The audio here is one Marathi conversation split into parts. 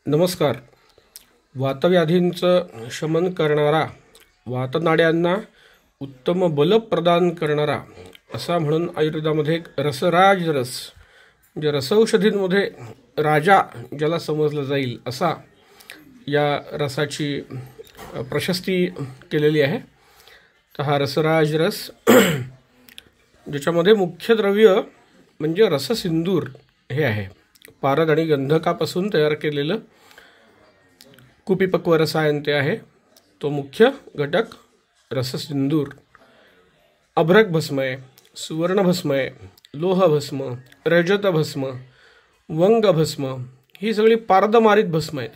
नमस्कार. वातव्याधींचं शमन करणारा, वातनाड्यांना उत्तम बल प्रदान करणारा असा म्हणून आयुर्वेदामध्ये एक रसराज रस म्हणजे रसौषधींमध्ये राजा ज्याला समजलं जाईल असा या रसाची प्रशस्ती केलेली आहे. तर हा रसराज रस ज्याच्यामध्ये मुख्य द्रव्य म्हणजे रससिंदूर हे आहे. पारद आणि गंधकापासून तयार केलेलं कुपिपक्व रसायन ते आहे. तो मुख्य घटक रससिंदूर. अभ्रक भस्म आहे, सुवर्ण भस्म आहे, लोह भस्म, रजत भस्म, वंग भस्म ही सगळी पारदमारित भस्म आहेत.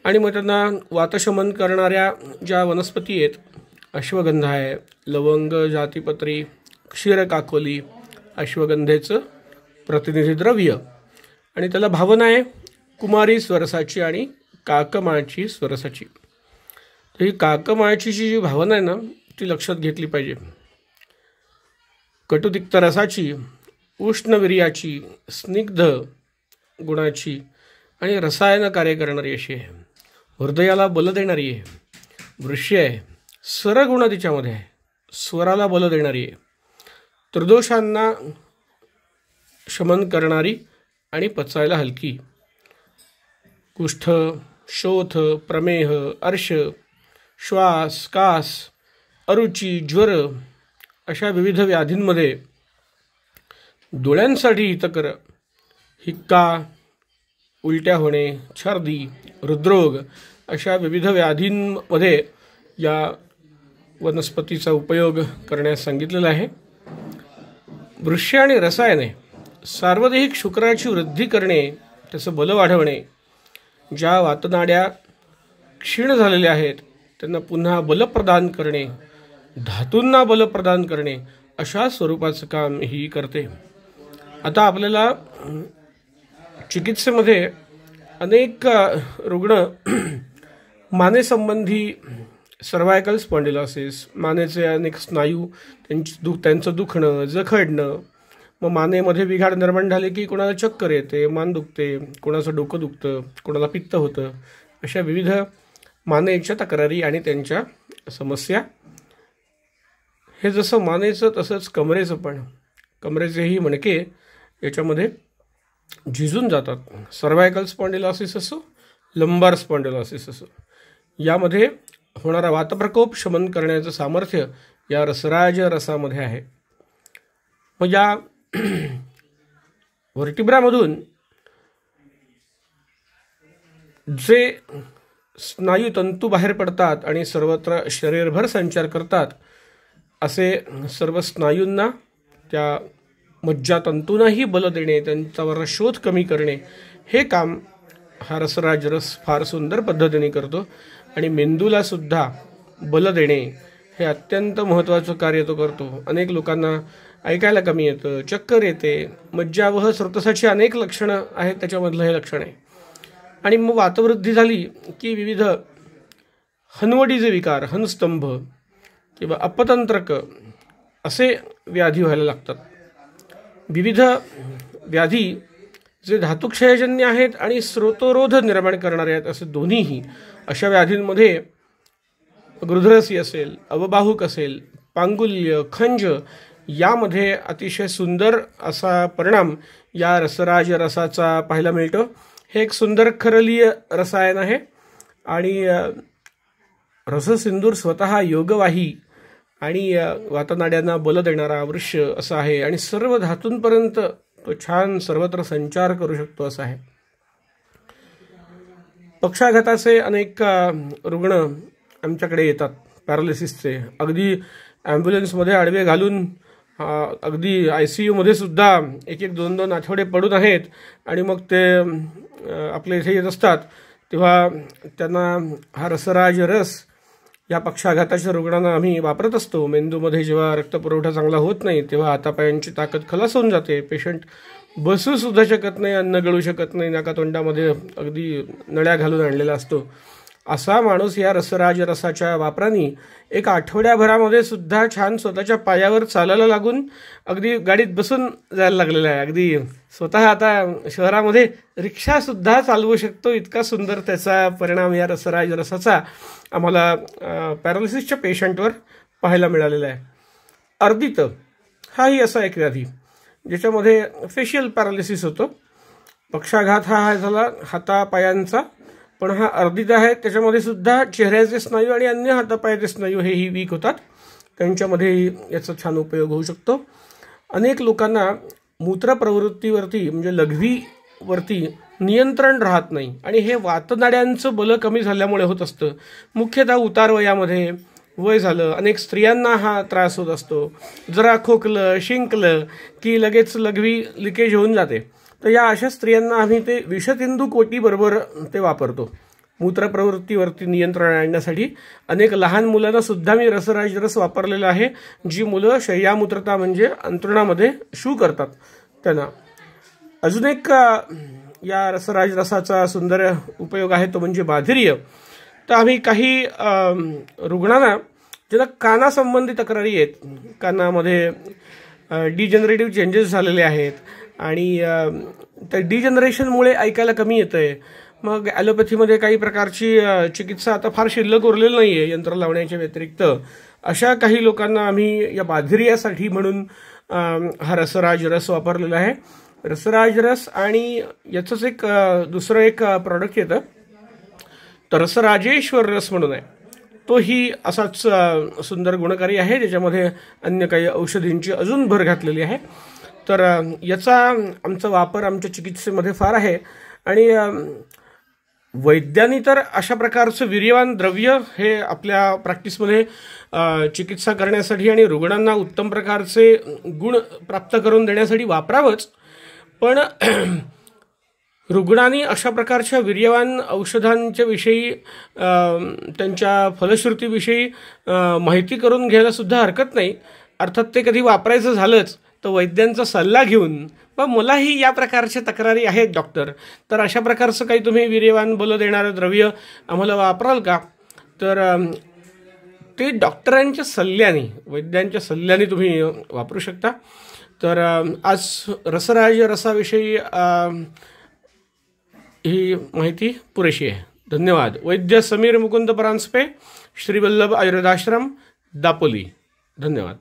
आणि मग त्यांना वातशमन करणाऱ्या ज्या वनस्पती आहेत, अश्वगंधा आहे, लवंग, जातीपत्री, क्षीरकाकोली, अश्वगंधेचं प्रतिनिधी द्रव्य. आणि त्याला भावना आहे कुमारी स्वरसाची आणि काकमाळची स्वरसाची. तर ही काकमाळची जी भावना आहे ना, ती लक्षात घेतली पाहिजे. कटुतिक्त रसाची, उष्णवीर्याची, स्निग्ध गुणाची आणि रसायन कार्य करणारी अशी आहे. हृदयाला बल देणारी आहे. वृष्य आहे, सरगुण तिच्यामध्ये आहे, स्वराला बल देणारी आहे. त्रिदोषांना शमन करणारी आणि पचायला हलकी. कुष्ठ, शोथ, प्रमेह, अर्श, श्वास, कास, अरुची, ज्वर अशा विविध व्याधींमध्ये डोळ्यांसाठी हितकर. हिक्का, उलट्या होणे, छर्दी, हृदरोग अशा विविध व्याधींमध्ये या वनस्पतीचा उपयोग करण्यास सांगितलेला आहे. वृक्ष आणि रसायने सार्वदेहिक शुक्राची वृद्धी करणे, त्याचं बल वाढवणे, ज्या वातनाड्या क्षीण झालेल्या आहेत त्यांना पुन्हा बल प्रदान करणे, धातूंना बल प्रदान करणे अशा स्वरूपाचं काम ही करते. आता आपल्याला चिकित्सेमध्ये अनेक रुग्ण मानेसंबंधी सर्वायकल स्पॉन्डिलोसिस, मानेचे अनेक स्नायू त्यांचं दुखणं, जखडणं, मग मानेमध्ये बिघाड निर्माण झाले की कोणाला चक्कर येते, मान दुखते, कोणाचं डोकं दुखतं, कोणाला पित्त होतं, अशा विविध मानेच्या तक्रारी आणि त्यांच्या समस्या. हे जसं मानेचं तसंच कमरेचं पण. कमरेचेही मणके याच्यामध्ये झिजून जातात. सर्वायकल स्पॉन्डिलोसिस असो, लंबार स्पॉन्डिलोसिस असो, यामध्ये होणारा वातप्रकोप शमन करण्याचं सामर्थ्य या रसराज रसामध्ये आहे. मग या व्हर्टिब्रामधून जे स्नायू तंतू बाहेर पडतात आणि सर्वत्र शरीरभर संचार करतात, असे सर्व स्नायूंना, त्या मज्जातंतूंनाही बल देणे, त्यांच्यावर शोध कमी करणे, हे काम हा रसराज रस फार सुंदर पद्धतीने करतो. आणि मेंदूला सुद्धा बल देणे हे अत्यंत महत्त्वाचं कार्य तो करतो. अनेक लोकांना ऐकायला कमी येतं, चक्कर येते, मज्जावह स्रोतसाची अनेक लक्षणं आहेत, त्याच्यामधलं हे लक्षण आहे. आणि मग वातवृद्धी झाली की विविध हनवटीचे विकार, हनस्तंभ किंवा अपतंत्रक असे व्याधी व्हायला लागतात. विविध व्याधी जे धातुक्षयजन्य आहेत आणि स्रोतरोध निर्माण करणारे आहेत, असे दोन्हीही. अशा व्याधींमध्ये गृध्रसी असेल, अवबाहुक असेल, पांगुल्य, खंज यामध्ये अतिशय सुंदर असा परिणाम या रसराज रसाचा पाहायला मिळतो. हे एक सुंदर खरलीय रसायन आहे आणि रससिंदूर स्वतः योगवाही आणि वातनाड्यांना बल देणारा वृक्ष असा आहे आणि सर्व धातूंपर्यंत तो छान सर्वत्र संचार करू शकतो असा आहे. पक्षाघाताचे अनेक रुग्ण आमच्याकडे येतात, पॅरालिसिसचे. अगदी ॲम्ब्युलन्समध्ये आडवे घालून अगदी ICUमध्ये सुद्धा 1-2 आठवडे पडून आहेत. आणि मग ते आपल्या इथे येत असतात तेव्हा त्यांना हा रसराज रस या पक्षाघाताच्या रुग्णांना आम्ही वापरत असतो. मेंदूमध्ये जेव्हा रक्तपुरवठा चांगला होत नाही तेव्हा हातापायांची ताकद खलास होऊन जाते. पेशंट बसू सुद्धा शकत नाही, अन्न गळू शकत नाही, नाकातोंडामध्ये अगदी नळ्या घालून आणलेला असतो. असा माणूस या रसराज रसाच्या वापराने एक आठवड्याभरामध्ये सुद्धा छान स्वतःच्या पायावर चालायला लागून अगदी गाडीत बसून जायला लागलेला आहे. अगदी स्वतः आता शहरामध्ये रिक्षासुद्धा चालवू शकतो. इतका सुंदर त्याचा परिणाम या रसराज रसाचा आम्हाला पॅरालिसिसच्या पेशंटवर पाहायला मिळालेला आहे. अर्दित हाही असा एक व्याधी ज्याच्यामध्ये फेशियल पॅरालिसिस होतो. पक्षाघात हा झाला हातापायांचा, पण हा अर्दित आहे. त्याच्यामध्ये सुद्धा चेहऱ्याचे स्नायू आणि अन्य हातापायाचे स्नायू हेही वीक होतात. त्यांच्यामध्येही याचा छान उपयोग होऊ शकतो. अनेक लोकांना मूत्रप्रवृत्तीवरती म्हणजे लघवीवरती नियंत्रण राहत नाही आणि हे वातनाड्यांचं बल कमी झाल्यामुळे होत असतं. मुख्यतः उतार वयामध्ये वय झालं, अनेक स्त्रियांना हा त्रास होत असतो. जरा खोकलं शिंकलं की लगेच लघवी लिकेज होऊन जाते. तर या अशा स्त्रियांना आम्ही ते विषतिंदू कोटीबरोबर ते वापरतो मूत्रप्रवृत्तीवरती नियंत्रण आणण्यासाठी. अनेक लहान मुलांना सुद्धा मी रसराज रस वापरलेला आहे. जी मुलं शय्यामूत्रता म्हणजे अंथरुणामध्ये शू करतात त्यांना. अजून एक या रसराज रसाचा सुंदर उपयोग आहे तो म्हणजे बाधिर्य. तर आम्ही काही रुग्णांना ज्यांना कानासंबंधी तक्रारी आहेत, कानामध्ये डिजनरेटिव्ह चेंजेस झालेले आहेत आणि त्या डिजनरेशनमुळे ऐकायला कमी येतं आहे. मग ॲलोपॅथीमध्ये काही प्रकारची चिकित्सा आता फार शिल्लक उरलेली नाही आहे यंत्र लावण्याच्या व्यतिरिक्त. अशा काही लोकांना आम्ही या बाधिर्यासाठी म्हणून हा रसराज रस वापरलेला आहे. रसराज रस आणि याचंच एक दुसरं एक प्रॉडक्ट येतं तर रसराजेश्वर रस म्हणून आहे. तोही असाच सुंदर गुणकारी आहे ज्याच्यामध्ये अन्य काही औषधींची अजून भर घातलेली आहे. तर याचा आमचा वापर आमच्या चिकित्सेमध्ये फार आहे. आणि वैद्यांनी तर अशा प्रकारचं वीर्यवान द्रव्य हे आपल्या प्रॅक्टिसमध्ये चिकित्सा करण्यासाठी आणि रुग्णांना उत्तम प्रकारचे गुण प्राप्त करून देण्यासाठी वापरावंच. पण रुग्णांनी अशा प्रकारच्या वीर्यवान औषधांच्या विषयी त्यांच्या फलश्रुतीविषयी माहिती करून घ्यायला सुद्धा हरकत नाही. अर्थात ते कधी वापरायचं झालंच तर वैद्यांचा सल्ला घेऊन बा मलाही या प्रकारच्या तक्रारी आहेत डॉक्टर, तर अशा प्रकारचं काही तुम्ही वीर्यवान बल देणारं द्रव्य आम्हाला वापराल का, तर ते डॉक्टरांच्या सल्ल्याने वैद्यांच्या सल्ल्याने तुम्ही वापरू शकता. तर आज रसराज रसाविषयी ही माहिती पुरेशी आहे. धन्यवाद. वैद्य समीर मुकुंद परांजपे, श्री वल्लभ आयुर्वेदाश्रम, दापोली. धन्यवाद.